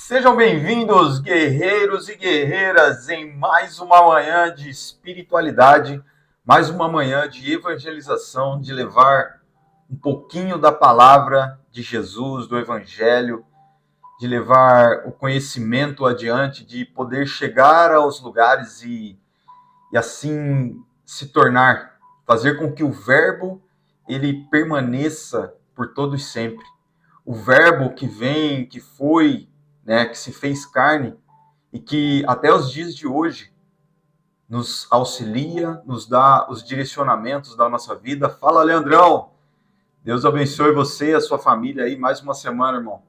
Sejam bem-vindos, guerreiros e guerreiras, em mais uma manhã de espiritualidade, mais uma manhã de evangelização, de levar um pouquinho da palavra de Jesus, do Evangelho, de levar o conhecimento adiante, de poder chegar aos lugares e assim se tornar, fazer com que o Verbo ele permaneça por todo e sempre. O Verbo que vem, que foi, né, que se fez carne e que até os dias de hoje nos auxilia, nos dá os direcionamentos da nossa vida. Fala, Leandrão! Deus abençoe você e a sua família aí, mais uma semana, irmão.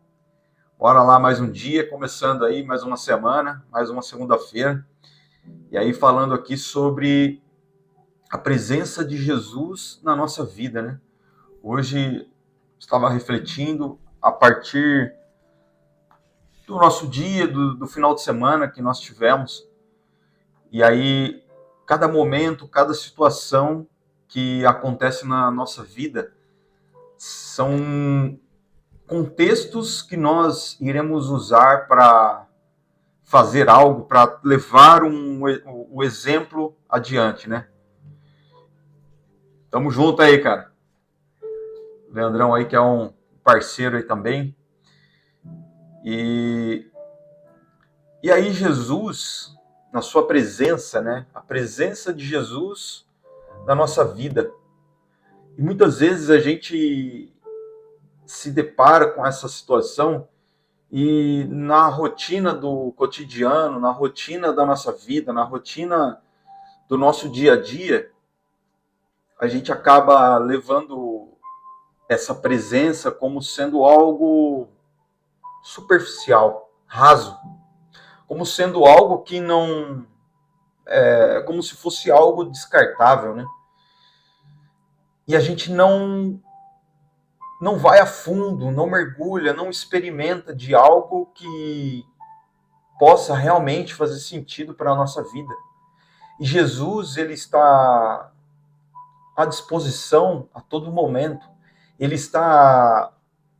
Bora lá, mais um dia, começando aí, mais uma semana, mais uma segunda-feira. E aí falando aqui sobre a presença de Jesus na nossa vida, né? Hoje estava refletindo a partir do nosso dia, do final de semana que nós tivemos. E aí, cada momento, cada situação que acontece na nossa vida são contextos que nós iremos usar para fazer algo, para levar o exemplo adiante, né? Tamo junto aí, cara. Leandrão aí, que é um parceiro aí também. E aí Jesus, na sua presença, né? A presença de Jesus na nossa vida. E muitas vezes a gente se depara com essa situação e na rotina do cotidiano, na rotina da nossa vida, na rotina do nosso dia a dia, a gente acaba levando essa presença como sendo algo superficial, raso, como sendo algo que não como se fosse algo descartável, né? E a gente não vai a fundo, não mergulha, não experimenta de algo que possa realmente fazer sentido para a nossa vida. E Jesus, ele está à disposição a todo momento. Ele está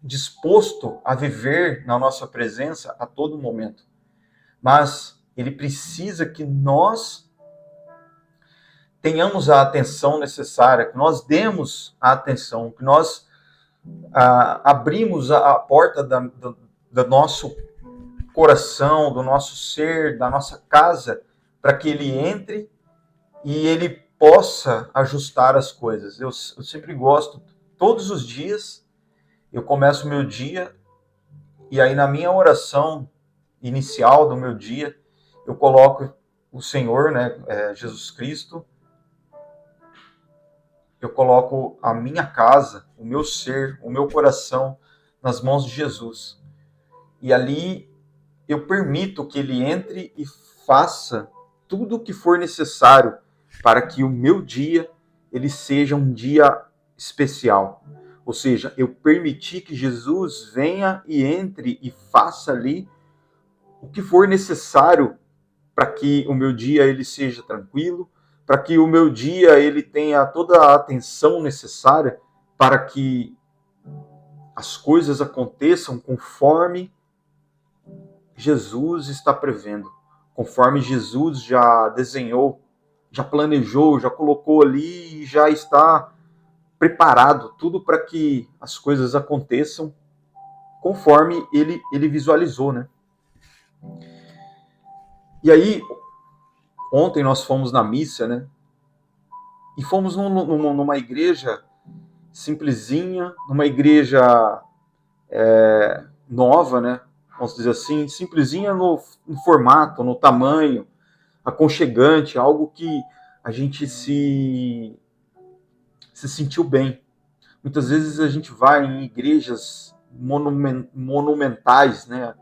disposto a viver na nossa presença a todo momento. Mas ele precisa que nós tenhamos a atenção necessária, que nós demos a atenção, que nós abrimos a porta do nosso coração, do nosso ser, da nossa casa, para que ele entre e ele possa ajustar as coisas. Eu sempre gosto, todos os dias, eu começo o meu dia e aí na minha oração inicial do meu dia, eu coloco o Senhor, né, Jesus Cristo, eu coloco a minha casa, o meu ser, o meu coração nas mãos de Jesus. E ali eu permito que ele entre e faça tudo o que for necessário para que o meu dia ele seja um dia especial. Ou seja, eu permiti que Jesus venha e entre e faça ali o que for necessário para que o meu dia ele seja tranquilo, para que o meu dia ele tenha toda a atenção necessária para que as coisas aconteçam conforme Jesus está prevendo, conforme Jesus já desenhou, já planejou, já colocou ali e já está preparado tudo para que as coisas aconteçam conforme ele visualizou, né? E aí, ontem nós fomos na missa, né? E fomos numa igreja simplesinha, numa igreja nova, né? Vamos dizer assim, simplesinha no formato, no tamanho, aconchegante, algo que a gente se sentiu bem. Muitas vezes a gente vai em igrejas monumentais, né?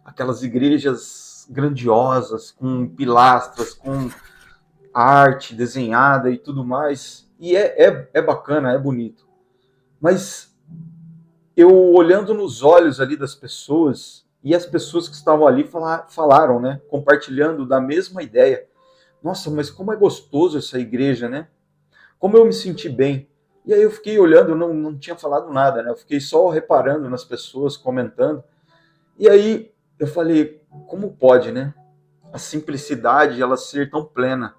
Aquelas igrejas grandiosas, com pilastras, com arte desenhada e tudo mais. E é bacana, é bonito. Mas eu olhando nos olhos ali das pessoas, e as pessoas que estavam ali falaram, né? Compartilhando da mesma ideia. Nossa, mas como é gostoso essa igreja, né? Como eu me senti bem. E aí eu fiquei olhando, eu não tinha falado nada, né? Eu fiquei só reparando nas pessoas, comentando. E aí eu falei, como pode, né? A simplicidade, ela ser tão plena.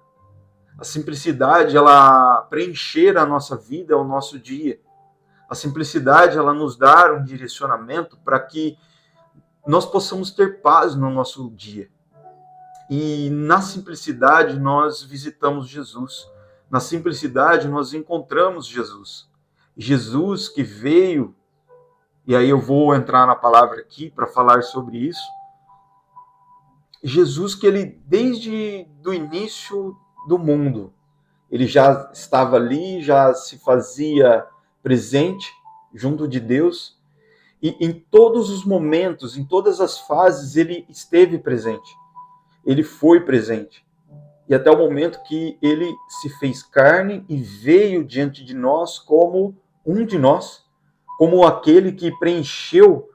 A simplicidade, ela preencher a nossa vida, o nosso dia. A simplicidade, ela nos dar um direcionamento para que nós possamos ter paz no nosso dia. E na simplicidade nós visitamos Jesus. Na simplicidade nós encontramos Jesus. Jesus que veio, e aí eu vou entrar na palavra aqui para falar sobre isso. Jesus que ele, desde o início do mundo, ele já estava ali, já se fazia presente junto de Deus. E em todos os momentos, em todas as fases, ele esteve presente. Ele foi presente. E até o momento que ele se fez carne e veio diante de nós como um de nós, como aquele que preencheu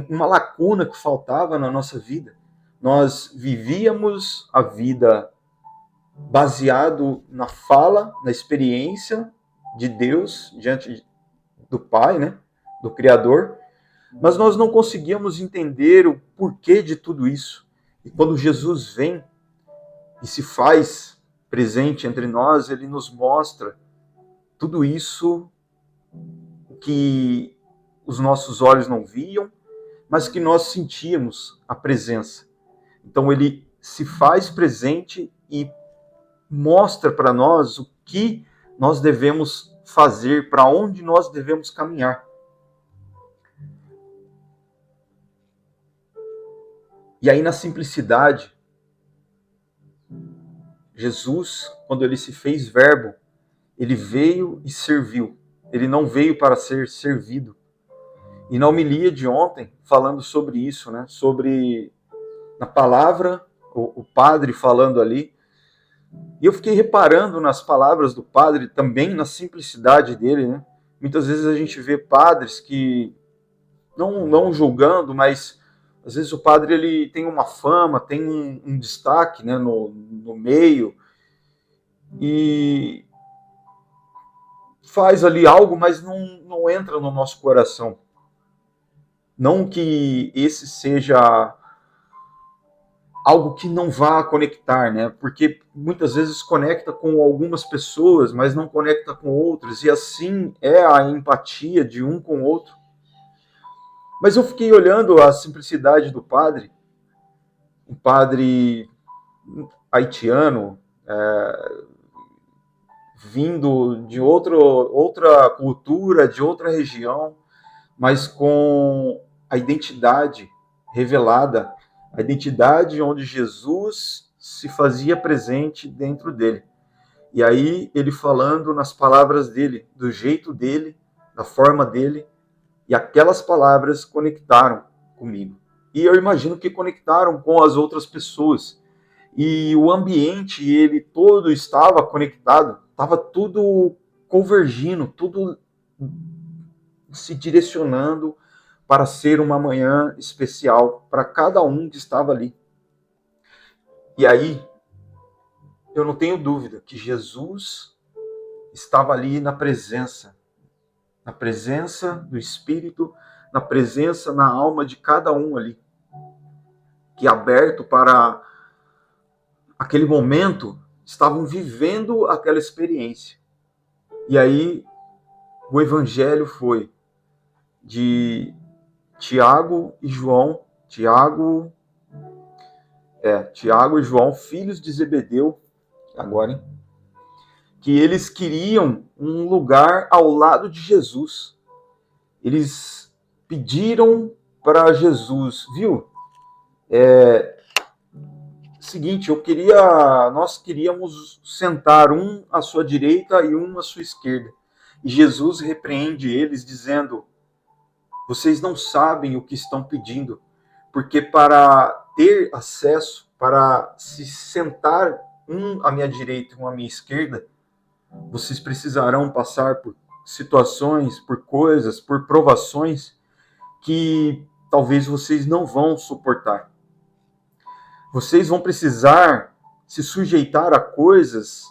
uma lacuna que faltava na nossa vida. Nós vivíamos a vida baseado na fala, na experiência de Deus diante do Pai, né, do Criador, mas nós não conseguíamos entender o porquê de tudo isso. E quando Jesus vem e se faz presente entre nós, ele nos mostra tudo isso que os nossos olhos não viam, mas que nós sentíamos a presença. Então ele se faz presente e mostra para nós o que nós devemos fazer, para onde nós devemos caminhar. E aí, na simplicidade, Jesus, quando ele se fez verbo, ele veio e serviu. Ele não veio para ser servido. E na homilia de ontem, falando sobre isso, né? Sobre, na palavra, o padre falando ali, e eu fiquei reparando nas palavras do padre, também na simplicidade dele, né? Muitas vezes a gente vê padres que, não julgando, mas às vezes o padre ele tem uma fama, tem um destaque, né, no meio, e faz ali algo, mas não entra no nosso coração. Não que esse seja algo que não vá conectar, né? Porque muitas vezes conecta com algumas pessoas, mas não conecta com outras, e assim é a empatia de um com o outro. Mas eu fiquei olhando a simplicidade do padre, um padre haitiano, vindo de outra cultura, de outra região, mas com a identidade revelada, a identidade onde Jesus se fazia presente dentro dele. E aí ele falando nas palavras dele, do jeito dele, da forma dele, e aquelas palavras conectaram comigo. E eu imagino que conectaram com as outras pessoas. E o ambiente, ele todo estava conectado, estava tudo convergindo, tudo se direcionando para ser uma manhã especial para cada um que estava ali. E aí, eu não tenho dúvida que Jesus estava ali na presença do Espírito, na presença, na alma de cada um ali, que aberto para aquele momento, estavam vivendo aquela experiência. E aí, o evangelho foi de Tiago e João, Tiago e João, filhos de Zebedeu, agora, hein? Que eles queriam um lugar ao lado de Jesus. Eles pediram para Jesus, viu? Seguinte, nós queríamos sentar um à sua direita e um à sua esquerda. E Jesus repreende eles dizendo: vocês não sabem o que estão pedindo, porque para ter acesso, para se sentar um à minha direita e um à minha esquerda, vocês precisarão passar por situações, por coisas, por provações que talvez vocês não vão suportar. Vocês vão precisar se sujeitar a coisas,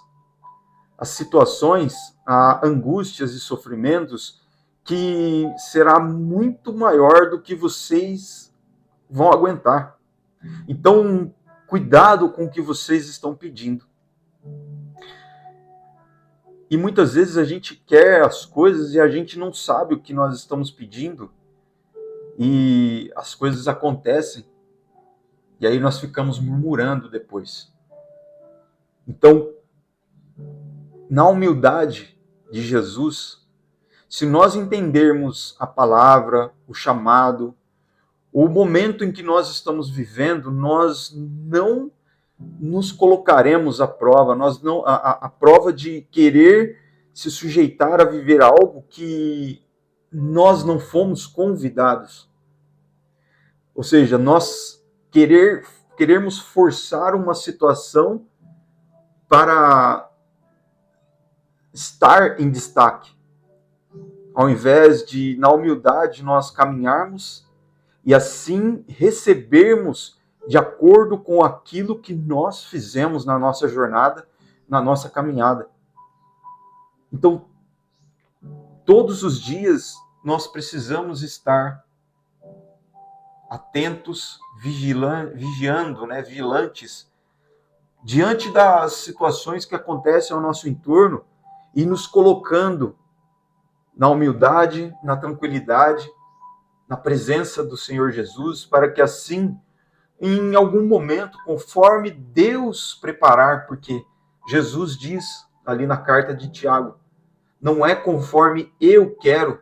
a situações, a angústias e sofrimentos que será muito maior do que vocês vão aguentar. Então, cuidado com o que vocês estão pedindo. E muitas vezes a gente quer as coisas e a gente não sabe o que nós estamos pedindo. E as coisas acontecem. E aí nós ficamos murmurando depois. Então, na humildade de Jesus, se nós entendermos a palavra, o chamado, o momento em que nós estamos vivendo, nós não nos colocaremos à prova, nós não a prova de querer se sujeitar a viver algo que nós não fomos convidados. Ou seja, nós querermos forçar uma situação para estar em destaque, ao invés de, na humildade, nós caminharmos e assim recebermos de acordo com aquilo que nós fizemos na nossa jornada, na nossa caminhada. Então, todos os dias nós precisamos estar atentos, vigilantes, diante das situações que acontecem ao nosso entorno e nos colocando na humildade, na tranquilidade, na presença do Senhor Jesus, para que assim, em algum momento, conforme Deus preparar, porque Jesus diz ali na carta de Tiago, não é conforme eu quero,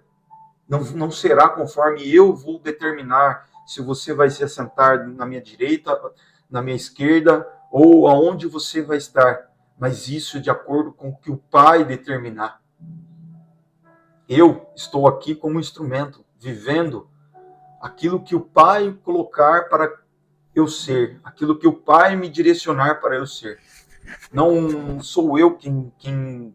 não será conforme eu vou determinar se você vai se assentar na minha direita, na minha esquerda, ou aonde você vai estar, mas isso é de acordo com o que o Pai determinar. Eu estou aqui como instrumento, vivendo aquilo que o Pai colocar para eu ser, aquilo que o Pai me direcionar para eu ser. Não sou eu quem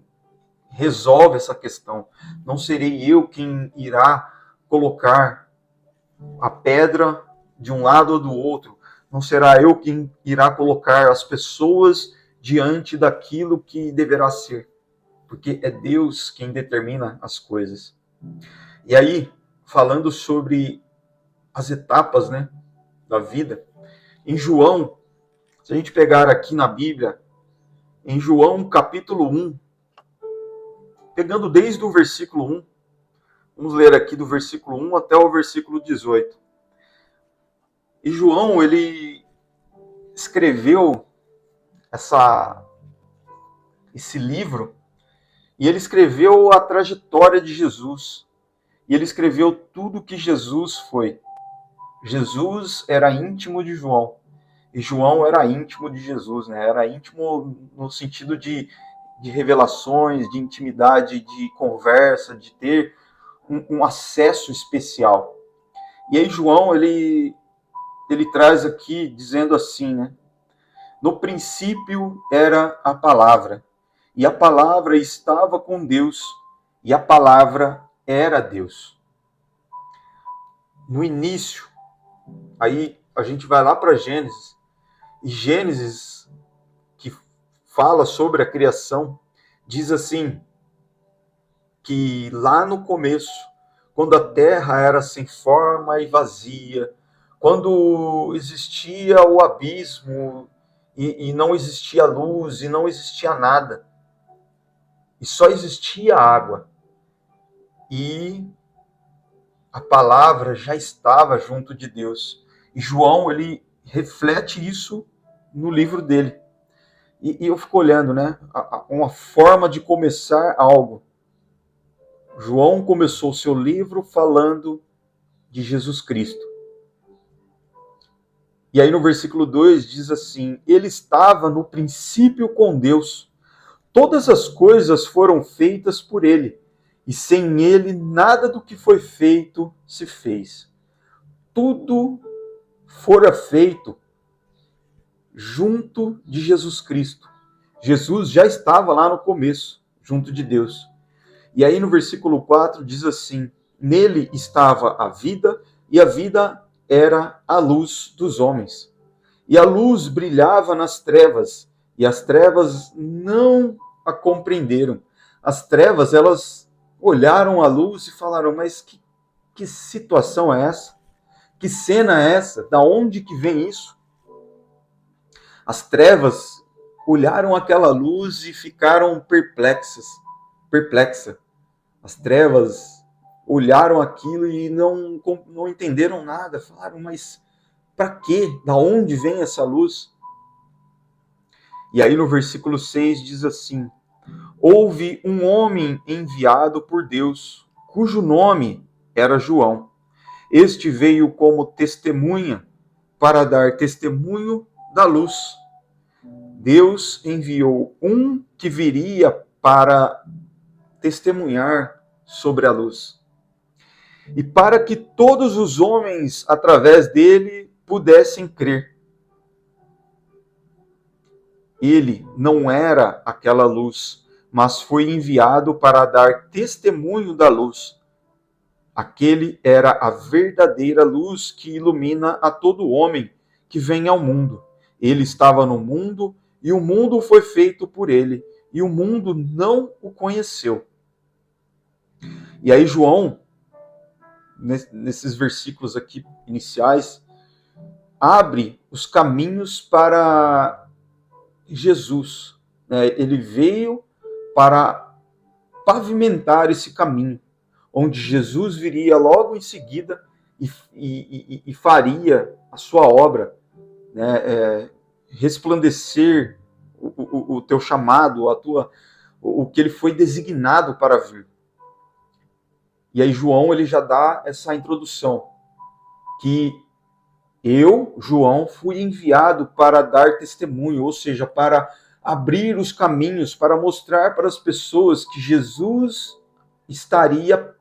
resolve essa questão. Não serei eu quem irá colocar a pedra de um lado ou do outro. Não será eu quem irá colocar as pessoas diante daquilo que deverá ser. Porque é Deus quem determina as coisas. E aí, falando sobre as etapas, né, da vida, em João, se a gente pegar aqui na Bíblia, em João capítulo 1, pegando desde o versículo 1, vamos ler aqui do versículo 1 até o versículo 18. E João, ele escreveu esse livro, e ele escreveu a trajetória de Jesus. E ele escreveu tudo que Jesus foi. Jesus era íntimo de João. E João era íntimo de Jesus, né? Era íntimo no sentido de revelações, de intimidade, de conversa, de ter um acesso especial. E aí João, ele traz aqui, dizendo assim, né? No princípio era a palavra, e a palavra estava com Deus, e a palavra era Deus. No início, aí a gente vai lá para Gênesis, e Gênesis, que fala sobre a criação, diz assim, que lá no começo, quando a terra era sem forma e vazia, quando existia o abismo e não existia luz e não existia nada, e só existia água, e a palavra já estava junto de Deus. E João, ele reflete isso no livro dele. E eu fico olhando, né? Uma forma de começar algo. João começou o seu livro falando de Jesus Cristo. E aí no versículo 2 diz assim, ele estava no princípio com Deus. Todas as coisas foram feitas por ele, e sem ele nada do que foi feito se fez. Tudo fora feito junto de Jesus Cristo. Jesus já estava lá no começo, junto de Deus. E aí no versículo 4 diz assim, nele estava a vida, e a vida era a luz dos homens. E a luz brilhava nas trevas, e as trevas não a compreenderam. As trevas, elas olharam a luz e falaram, mas que situação é essa? Que cena é essa? Da onde que vem isso? As trevas olharam aquela luz e ficaram perplexas. As trevas olharam aquilo e não entenderam nada. Falaram, mas para quê? Da onde vem essa luz? E aí no versículo 6 diz assim: houve um homem enviado por Deus, cujo nome era João. Este veio como testemunha para dar testemunho da luz. Deus enviou um que viria para testemunhar sobre a luz. E para que todos os homens, através dele, pudessem crer. Ele não era aquela luz, mas foi enviado para dar testemunho da luz. Aquele era a verdadeira luz que ilumina a todo homem que vem ao mundo. Ele estava no mundo e o mundo foi feito por ele, e o mundo não o conheceu. E aí João, nesses versículos aqui iniciais, abre os caminhos para Jesus. Ele veio para pavimentar esse caminho, onde Jesus viria logo em seguida e faria a sua obra, resplandecer o teu chamado, o que ele foi designado para vir. E aí João ele já dá essa introdução, que eu, João, fui enviado para dar testemunho, ou seja, para abrir os caminhos, para mostrar para as pessoas que Jesus estaria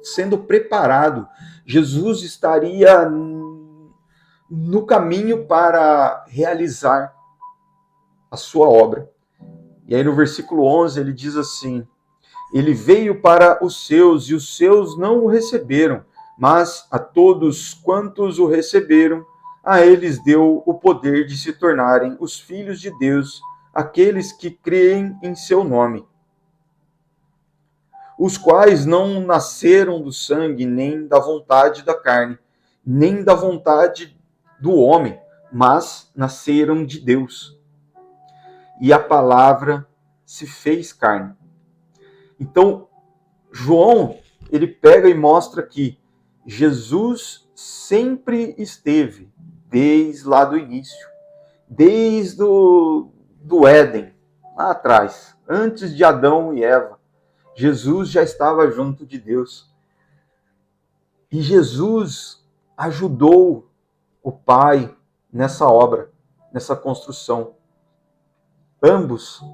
sendo preparado, Jesus estaria no caminho para realizar a sua obra. E aí no versículo 11 ele diz assim: ele veio para os seus e os seus não o receberam, mas a todos quantos o receberam, a eles deu o poder de se tornarem os filhos de Deus, aqueles que creem em seu nome, os quais não nasceram do sangue, nem da vontade da carne, nem da vontade do homem, mas nasceram de Deus. E a palavra se fez carne. Então, João, ele pega e mostra que Jesus sempre esteve, desde lá do início, desde do Éden, lá atrás, antes de Adão e Eva. Jesus já estava junto de Deus. E Jesus ajudou o Pai nessa obra, nessa construção. Ambos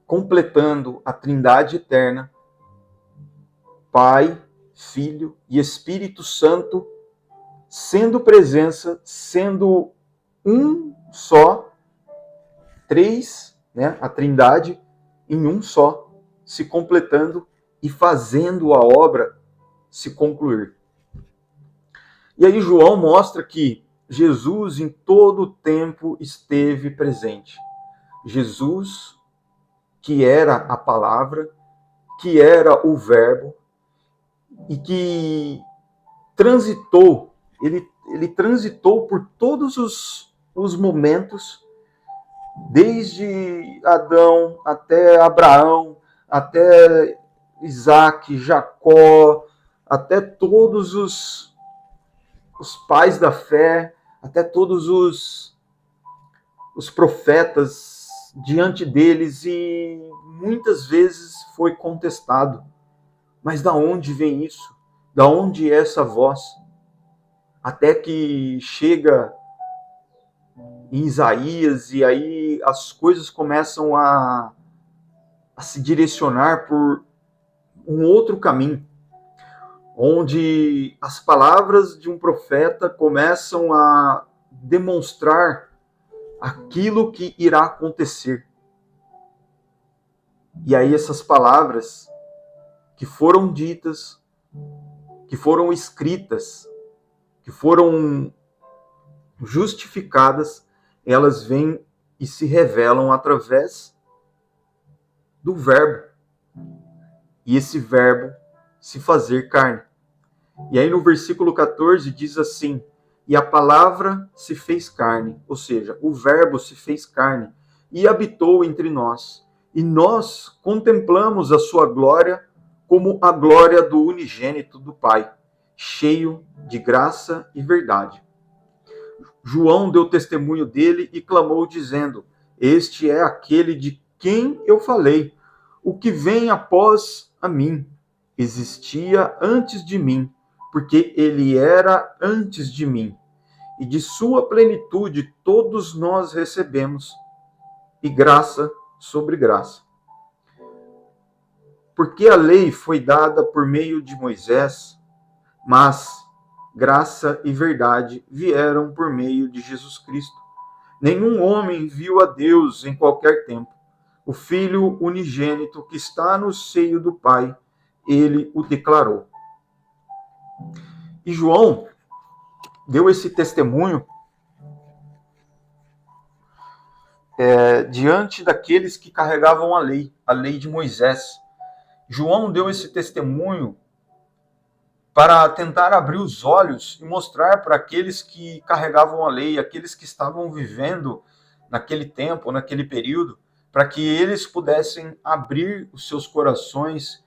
completando a Trindade eterna, Pai, Filho e Espírito Santo, sendo presença, sendo um só, três, a Trindade em um só, se completando e fazendo a obra se concluir. E aí João mostra que Jesus em todo o tempo esteve presente. Jesus, que era a palavra, que era o verbo, e que transitou, ele transitou por todos os momentos, desde Adão até Abraão, até Isaac, Jacó, até todos os pais da fé, até todos os profetas diante deles, e muitas vezes foi contestado. Mas da onde vem isso? Da onde é essa voz? Até que chega em Isaías, e aí as coisas começam a se direcionar por um outro caminho, onde as palavras de um profeta começam a demonstrar aquilo que irá acontecer. E aí essas palavras que foram ditas, que foram escritas, que foram justificadas, elas vêm e se revelam através do verbo. E esse verbo se fazer carne. E aí no versículo 14 diz assim: e a palavra se fez carne, ou seja, o verbo se fez carne e habitou entre nós. E nós contemplamos a sua glória como a glória do unigênito do Pai, cheio de graça e verdade. João deu testemunho dele e clamou, dizendo: este é aquele de quem eu falei. O que vem após a mim existia antes de mim, porque ele era antes de mim. E de sua plenitude todos nós recebemos, e graça sobre graça. Porque a lei foi dada por meio de Moisés, mas graça e verdade vieram por meio de Jesus Cristo. Nenhum homem viu a Deus em qualquer tempo. O Filho unigênito que está no seio do Pai, ele o declarou. E João deu esse testemunho diante daqueles que carregavam a lei de Moisés. João deu esse testemunho para tentar abrir os olhos e mostrar para aqueles que carregavam a lei, aqueles que estavam vivendo naquele tempo, naquele período, para que eles pudessem abrir os seus corações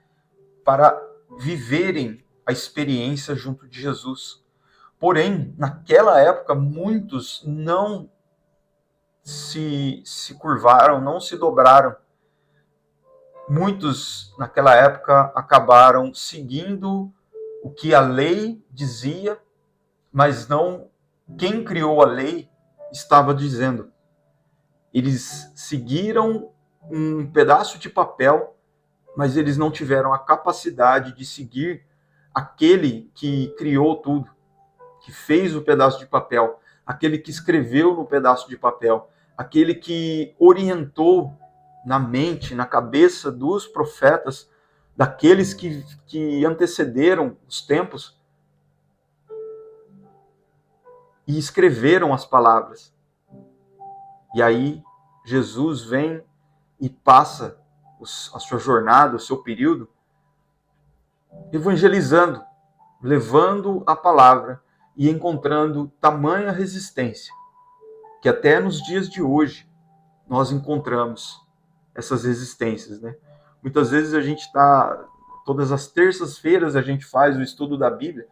para viverem a experiência junto de Jesus. Porém, naquela época, muitos não se curvaram, não se dobraram. Muitos, naquela época, acabaram seguindo o que a lei dizia, mas não quem criou a lei estava dizendo. Eles seguiram um pedaço de papel, mas eles não tiveram a capacidade de seguir aquele que criou tudo, que fez o pedaço de papel, aquele que escreveu no pedaço de papel, aquele que orientou na mente, na cabeça dos profetas, daqueles que antecederam os tempos e escreveram as palavras. E aí Jesus vem e passa a sua jornada, o seu período, evangelizando, levando a palavra e encontrando tamanha resistência, que até nos dias de hoje nós encontramos essas resistências, né? Muitas vezes a gente está, todas as terças-feiras a gente faz o estudo da Bíblia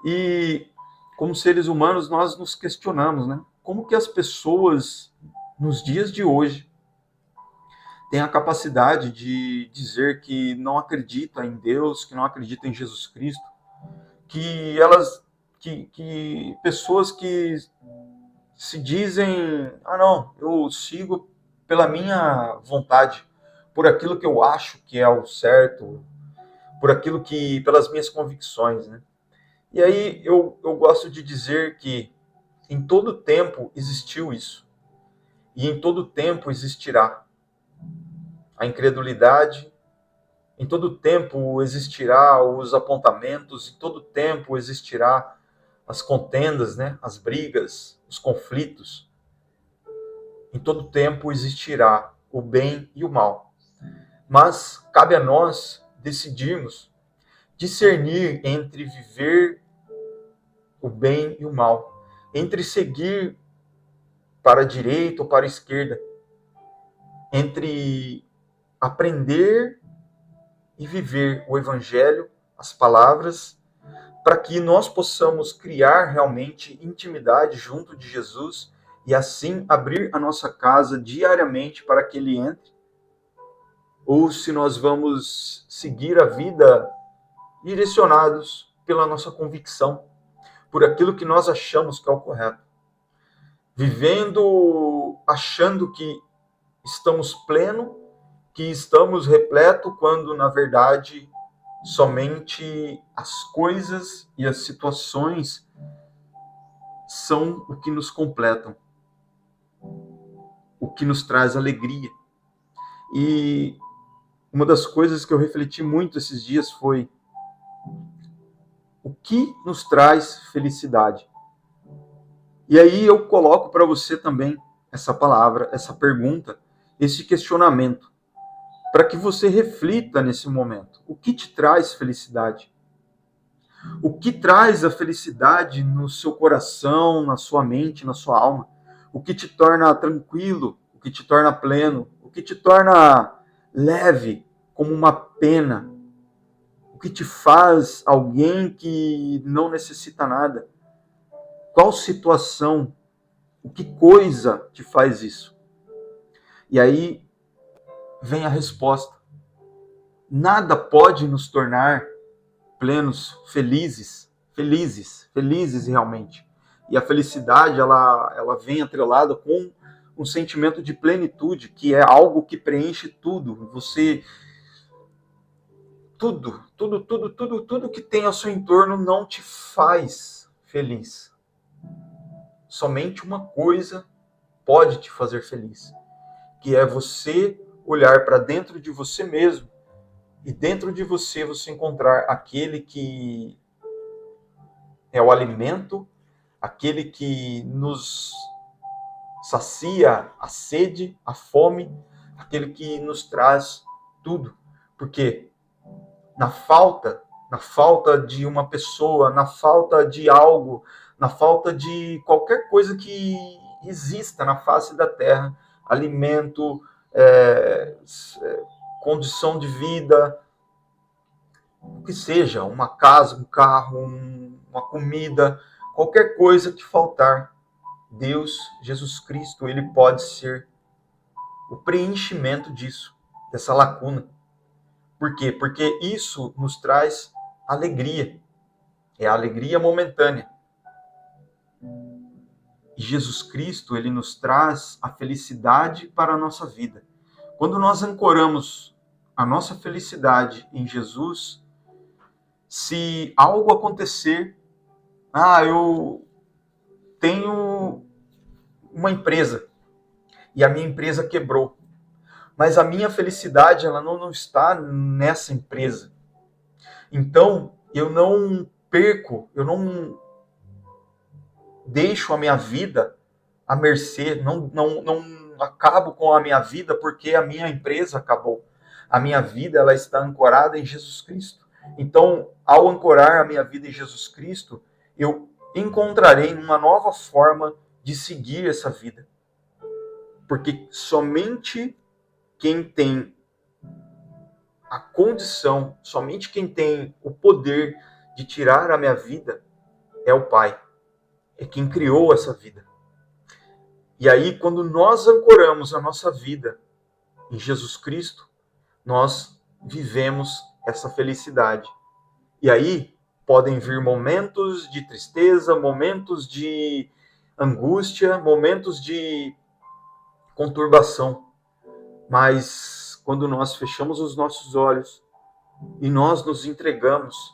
e, como seres humanos, nós nos questionamos, né? Como que as pessoas, nos dias de hoje, têm a capacidade de dizer que não acreditam em Deus, que não acreditam em Jesus Cristo, que pessoas que se dizem, não, eu sigo pela minha vontade, por aquilo que eu acho que é o certo, por aquilo que, pelas minhas convicções, né? E aí eu gosto de dizer que em todo tempo existiu isso, e em todo tempo existirá a incredulidade, em todo tempo existirá os apontamentos, em todo tempo existirá as contendas, né? As brigas, os conflitos. Em todo tempo existirá o bem e o mal. Mas cabe a nós decidirmos discernir entre viver o bem e o mal, entre seguir para a direita ou para a esquerda, entre aprender e viver o Evangelho, as palavras, para que nós possamos criar realmente intimidade junto de Jesus e assim abrir a nossa casa diariamente para que Ele entre, ou se nós vamos seguir a vida direcionados pela nossa convicção, por aquilo que nós achamos que é o correto. Vivendo achando que estamos pleno, que estamos repleto, quando na verdade somente as coisas e as situações são o que nos completam, o que nos traz alegria. E uma das coisas que eu refleti muito esses dias foi: o que nos traz felicidade? E aí eu coloco para você também essa palavra, essa pergunta, esse questionamento, para que você reflita nesse momento. O que te traz felicidade? O que traz a felicidade no seu coração, na sua mente, na sua alma? O que te torna tranquilo, o que te torna pleno, o que te torna leve como uma pena, o que te faz alguém que não necessita nada? Qual situação, o que coisa te faz isso? E aí vem a resposta. Nada pode nos tornar plenos, felizes realmente. E a felicidade, ela vem atrelada com um sentimento de plenitude, que é algo que preenche tudo. Você, tudo que tem ao seu entorno não te faz feliz. Somente uma coisa pode te fazer feliz, que é você olhar para dentro de você mesmo e dentro de você encontrar aquele que é o alimento, aquele que nos sacia a sede, a fome, aquele que nos traz tudo. Porque na falta de uma pessoa, na falta de algo, na falta de qualquer coisa que exista na face da terra, alimento, condição de vida, o que seja, uma casa, um carro, uma comida, qualquer coisa que faltar, Deus, Jesus Cristo, ele pode ser o preenchimento disso, dessa lacuna. Por quê? Porque isso nos traz alegria. É a alegria momentânea. E Jesus Cristo, ele nos traz a felicidade para a nossa vida. Quando nós ancoramos a nossa felicidade em Jesus, se algo acontecer, eu tenho uma empresa e a minha empresa quebrou, mas a minha felicidade ela não está nessa empresa. Então, eu não perco, eu não deixo a minha vida à mercê, não acabo com a minha vida porque a minha empresa acabou. A minha vida ela está ancorada em Jesus Cristo. Então, ao ancorar a minha vida em Jesus Cristo, eu encontrarei uma nova forma de seguir essa vida. Porque somente quem tem a condição, somente quem tem o poder de tirar a minha vida é o Pai. É quem criou essa vida. E aí, quando nós ancoramos a nossa vida em Jesus Cristo, nós vivemos essa felicidade. E aí podem vir momentos de tristeza, momentos de angústia, momentos de conturbação. Mas quando nós fechamos os nossos olhos e nós nos entregamos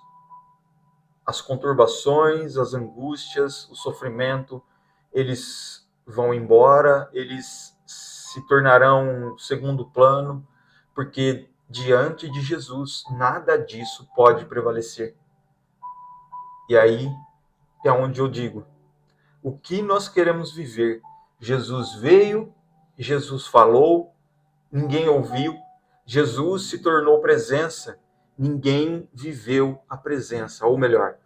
às conturbações, às angústias, o sofrimento, eles vão embora, eles se tornarão segundo plano, porque diante de Jesus nada disso pode prevalecer. E aí é onde eu digo, o que nós queremos viver? Jesus veio, Jesus falou, ninguém ouviu, Jesus se tornou presença, ninguém viveu a presença, ou melhor,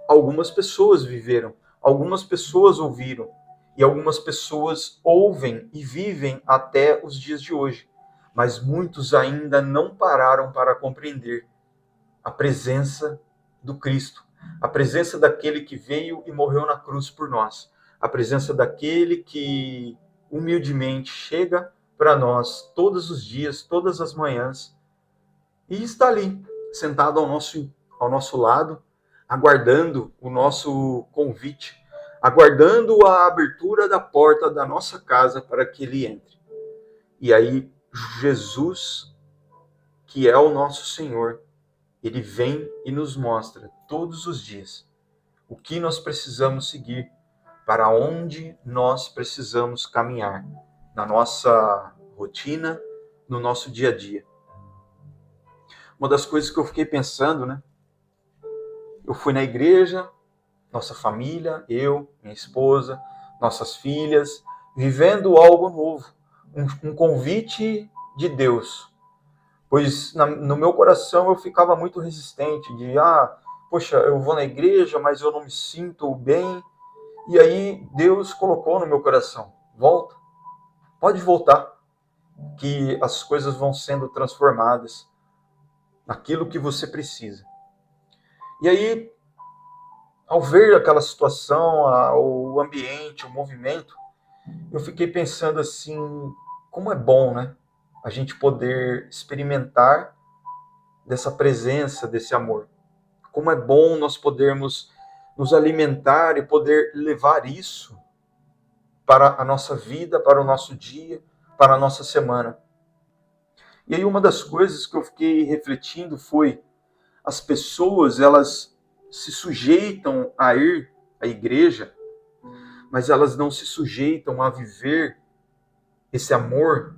algumas pessoas viveram, algumas pessoas ouviram, e algumas pessoas ouvem e vivem até os dias de hoje, mas muitos ainda não pararam para compreender a presença do Cristo, a presença daquele que veio e morreu na cruz por nós, a presença daquele que humildemente chega para nós todos os dias, todas as manhãs, e está ali, sentado ao nosso lado, aguardando o nosso convite, aguardando a abertura da porta da nossa casa para que ele entre. E aí, Jesus, que é o nosso Senhor, ele vem e nos mostra todos os dias o que nós precisamos seguir, para onde nós precisamos caminhar na nossa rotina, no nosso dia a dia. Uma das coisas que eu fiquei pensando, né? Eu fui na igreja, nossa família, eu, minha esposa, nossas filhas, vivendo algo novo, um convite de Deus. Pois no meu coração eu ficava muito resistente de, poxa, eu vou na igreja, mas eu não me sinto bem. E aí Deus colocou no meu coração, volta, pode voltar, que as coisas vão sendo transformadas naquilo que você precisa. E aí, ao ver aquela situação, o ambiente, o movimento, eu fiquei pensando assim, como é bom, né? A gente poder experimentar dessa presença, desse amor. Como é bom nós podermos nos alimentar e poder levar isso para a nossa vida, para o nosso dia, para a nossa semana. E aí uma das coisas que eu fiquei refletindo foi, as pessoas, elas se sujeitam a ir à igreja, mas elas não se sujeitam a viver esse amor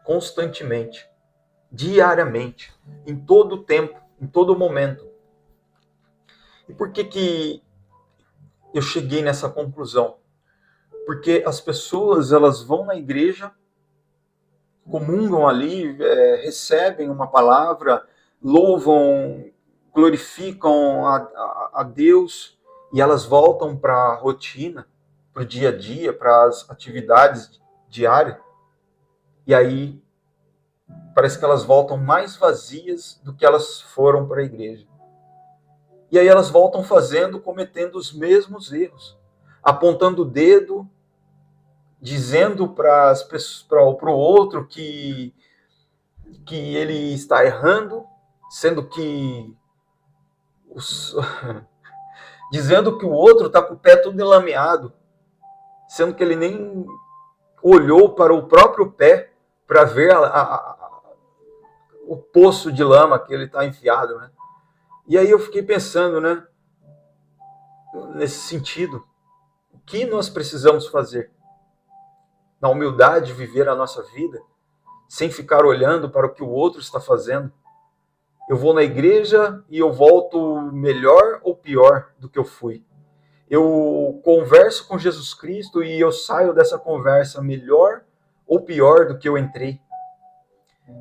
constantemente, diariamente, em todo o tempo, em todo momento. E por que eu cheguei nessa conclusão? Porque as pessoas, elas vão na igreja, comungam ali, recebem uma palavra, louvam, glorificam a Deus, e elas voltam para a rotina, para o dia a dia, para as atividades diárias, e aí parece que elas voltam mais vazias do que elas foram para a igreja. E aí elas voltam cometendo os mesmos erros, apontando o dedo, dizendo para o outro que ele está errando, sendo que dizendo que o outro está com o pé todo enlameado, sendo que ele nem olhou para o próprio pé para ver o poço de lama que ele está enfiado, né? E aí eu fiquei pensando, né, nesse sentido, o que nós precisamos fazer? Na humildade, viver a nossa vida, sem ficar olhando para o que o outro está fazendo. Eu vou na igreja e eu volto melhor ou pior do que eu fui. Eu converso com Jesus Cristo e eu saio dessa conversa melhor ou pior do que eu entrei.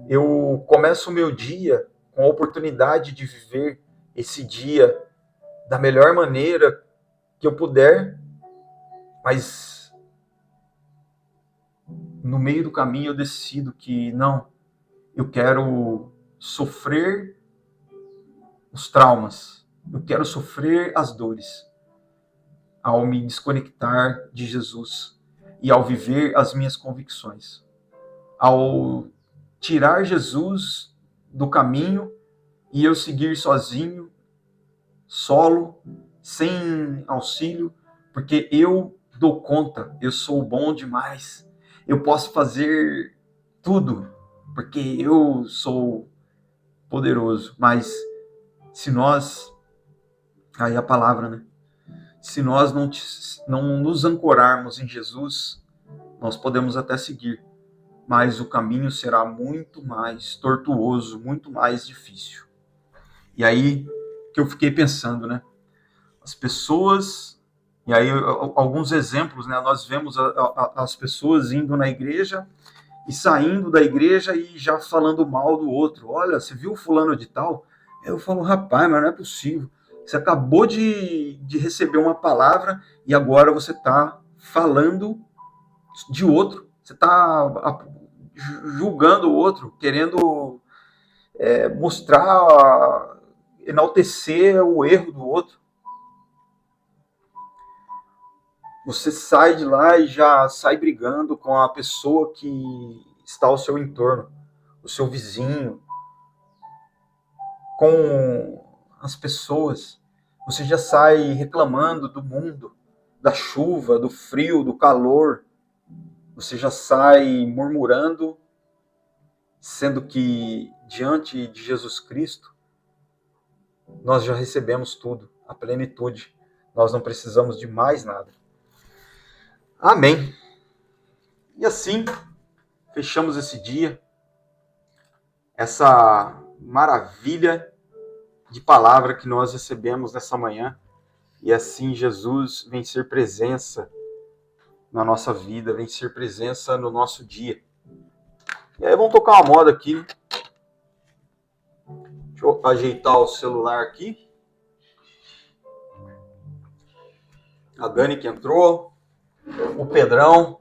Eu começo o meu dia com a oportunidade de viver esse dia da melhor maneira que eu puder, mas no meio do caminho eu decido que não, eu quero sofrer os traumas, eu quero sofrer as dores ao me desconectar de Jesus e ao viver as minhas convicções, ao tirar Jesus do caminho e eu seguir sozinho, solo, sem auxílio, porque eu dou conta, eu sou bom demais, eu posso fazer tudo, porque eu sou poderoso. Mas se nós, aí a palavra, né? Se nós não nos ancorarmos em Jesus, nós podemos até seguir, mas o caminho será muito mais tortuoso, muito mais difícil. E aí que eu fiquei pensando, né? As pessoas, e aí alguns exemplos, né? Nós vemos as pessoas indo na igreja e saindo da igreja e já falando mal do outro. Olha, você viu fulano de tal? Eu falo, rapaz, mas não é possível. Você acabou de receber uma palavra e agora você está falando de outro. Você está julgando o outro, querendo mostrar, enaltecer o erro do outro. Você sai de lá e já sai brigando com a pessoa que está ao seu entorno, o seu vizinho, com as pessoas. Você já sai reclamando do mundo, da chuva, do frio, do calor. Você já sai murmurando, sendo que diante de Jesus Cristo, nós já recebemos tudo, a plenitude. Nós não precisamos de mais nada. Amém. E assim, fechamos esse dia, essa maravilha de palavra que nós recebemos nessa manhã. E assim Jesus vem ser presença na nossa vida, vem ser presença no nosso dia. E aí vamos tocar uma moda aqui, né? Deixa eu ajeitar o celular aqui. A Dani que entrou, o Pedrão.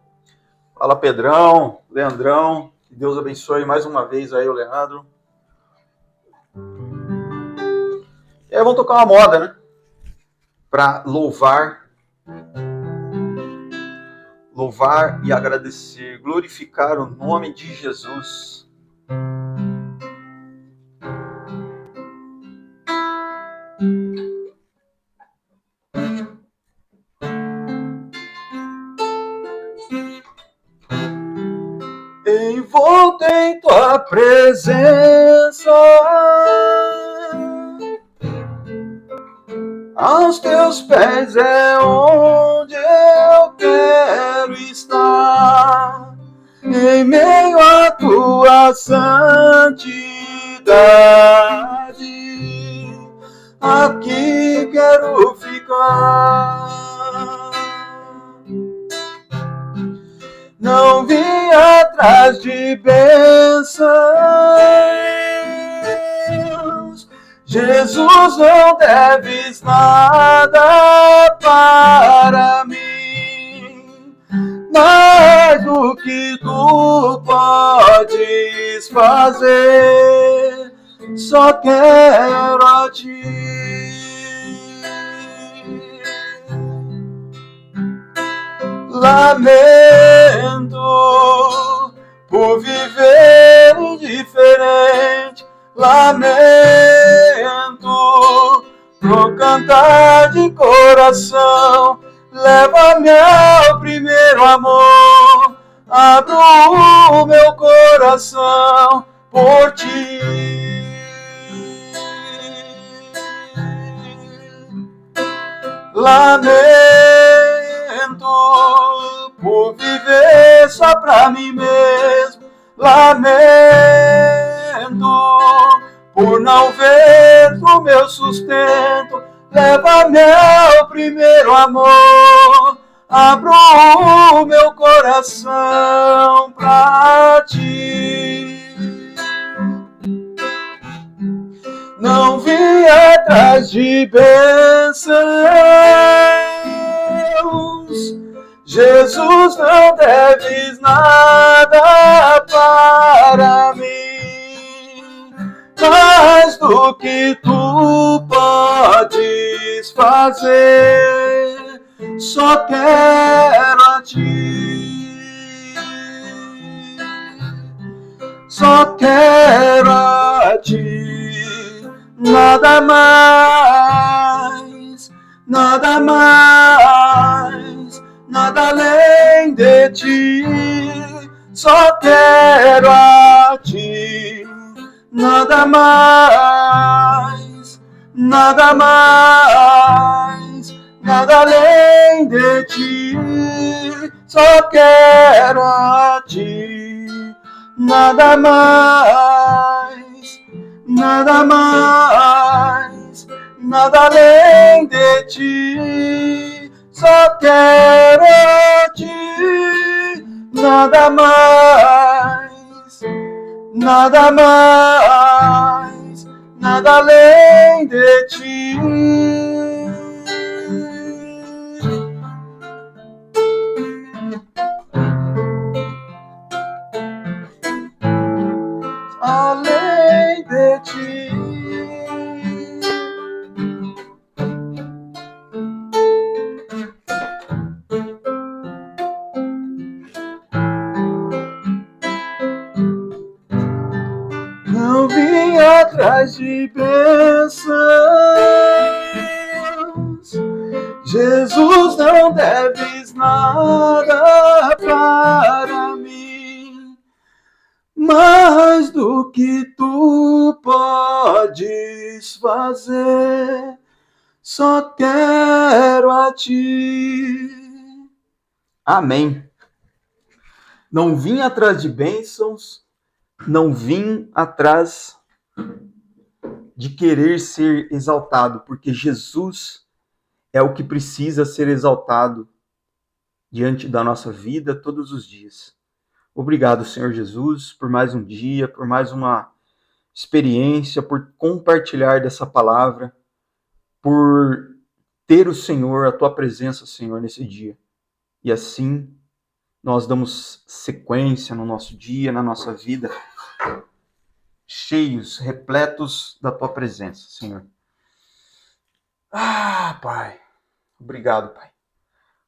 Fala, Pedrão, Leandrão. Que Deus abençoe mais uma vez aí o Leandro. E aí vamos tocar uma moda, né? Para louvar e agradecer, glorificar o nome de Jesus. Envolto em tua presença, aos teus pés é onde eu quero estar, em meio à tua santidade, aqui quero ficar. Não vim atrás de bênçãos, Jesus, não deves nada para mim, mais do que tu podes fazer, só quero a ti. Lamento por viver indiferente, lamento por cantar de coração, leva-me ao primeiro amor, abro o meu coração por ti. Lamento por viver só pra mim mesmo, lamento por não ver o meu sustento, leva-me ao primeiro amor, abro o meu coração pra ti. Não vim atrás de bênçãos, Jesus, não deves nada para mim, mais do que tu podes fazer, só quero a ti, só quero a ti, nada mais, nada mais, nada além de ti, só quero a ti, nada mais, nada mais, nada além de ti, só quero a ti, nada mais, nada mais, nada além de ti, só quero a ti, nada mais, nada mais, nada além de ti. Além de ti. Não vim atrás de bênçãos, Jesus, não deves nada para mim, mais do que tu podes fazer, só quero a ti. Amém. Não vim atrás de bênçãos, não vim atrás de querer ser exaltado, porque Jesus é o que precisa ser exaltado diante da nossa vida todos os dias. Obrigado, Senhor Jesus, por mais um dia, por mais uma experiência, por compartilhar dessa palavra, por ter o Senhor, a tua presença, Senhor, nesse dia. E assim nós damos sequência no nosso dia, na nossa vida, cheios, repletos da tua presença, Senhor. Pai. Obrigado, Pai.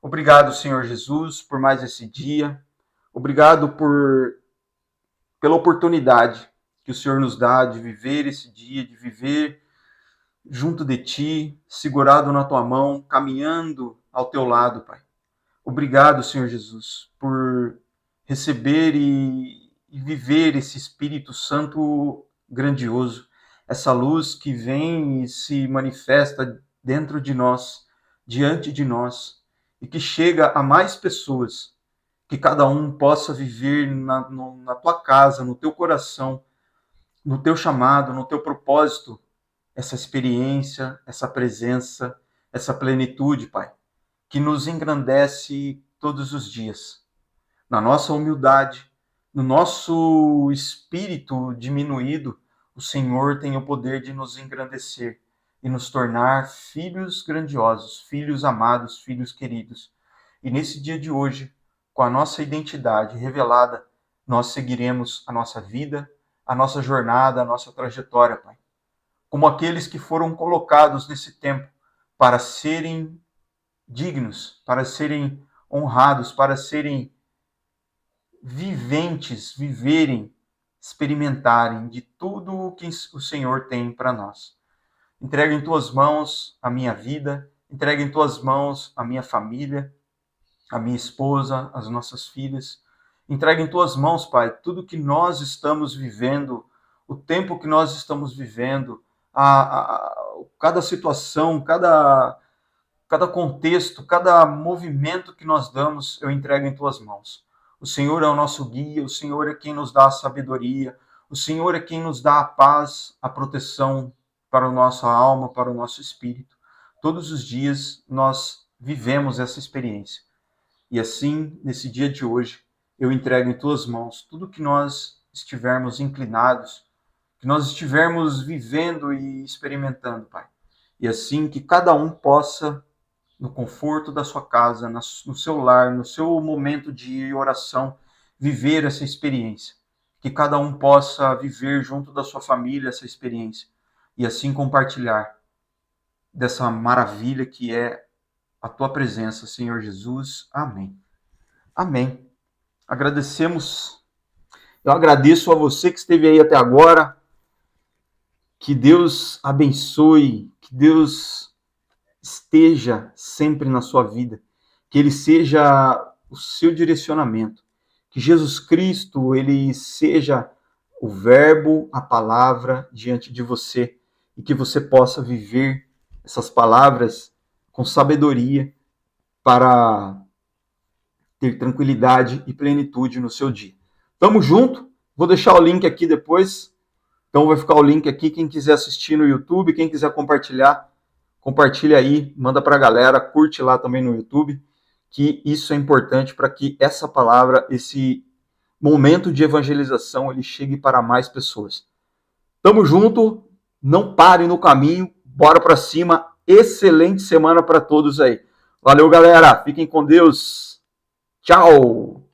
Obrigado, Senhor Jesus, por mais esse dia. Obrigado pela oportunidade que o Senhor nos dá de viver esse dia, de viver junto de Ti, segurado na Tua mão, caminhando ao Teu lado, Pai. Obrigado, Senhor Jesus, por receber e viver esse Espírito Santo grandioso, essa luz que vem e se manifesta dentro de nós, diante de nós, e que chega a mais pessoas, que cada um possa viver na tua casa, no teu coração, no teu chamado, no teu propósito, essa experiência, essa presença, essa plenitude, Pai, que nos engrandece todos os dias. Na nossa humildade, no nosso espírito diminuído, o Senhor tem o poder de nos engrandecer e nos tornar filhos grandiosos, filhos amados, filhos queridos. E nesse dia de hoje, com a nossa identidade revelada, nós seguiremos a nossa vida, a nossa jornada, a nossa trajetória, Pai. Como aqueles que foram colocados nesse tempo para serem dignos, para serem honrados, para serem viventes, viverem, experimentarem de tudo o que o Senhor tem para nós. Entrega em tuas mãos a minha vida, entrega em tuas mãos a minha família, a minha esposa, as nossas filhas. Entrega em tuas mãos, Pai, tudo que nós estamos vivendo, o tempo que nós estamos vivendo, cada situação, cada contexto, cada movimento que nós damos, eu entrego em tuas mãos. O Senhor é o nosso guia, o Senhor é quem nos dá a sabedoria, o Senhor é quem nos dá a paz, a proteção para a nossa alma, para o nosso espírito. Todos os dias nós vivemos essa experiência. E assim, nesse dia de hoje, eu entrego em tuas mãos tudo que nós estivermos inclinados, que nós estivermos vivendo e experimentando, Pai. E assim que cada um possa, no conforto da sua casa, no seu lar, no seu momento de oração, viver essa experiência. Que cada um possa viver junto da sua família essa experiência. E assim compartilhar dessa maravilha que é a tua presença, Senhor Jesus. Amém. Amém. Eu agradeço a você que esteve aí até agora. Que Deus abençoe, que Deus esteja sempre na sua vida, que Ele seja o seu direcionamento, que Jesus Cristo, Ele seja o verbo, a palavra diante de você, e que você possa viver essas palavras com sabedoria para ter tranquilidade e plenitude no seu dia. Tamo junto, vou deixar o link aqui depois, então vai ficar o link aqui, quem quiser assistir no YouTube, quem quiser compartilhar, compartilha aí, manda para a galera, curte lá também no YouTube, que isso é importante para que essa palavra, esse momento de evangelização, ele chegue para mais pessoas. Tamo junto, não pare no caminho, bora para cima, excelente semana para todos aí. Valeu, galera, fiquem com Deus, tchau!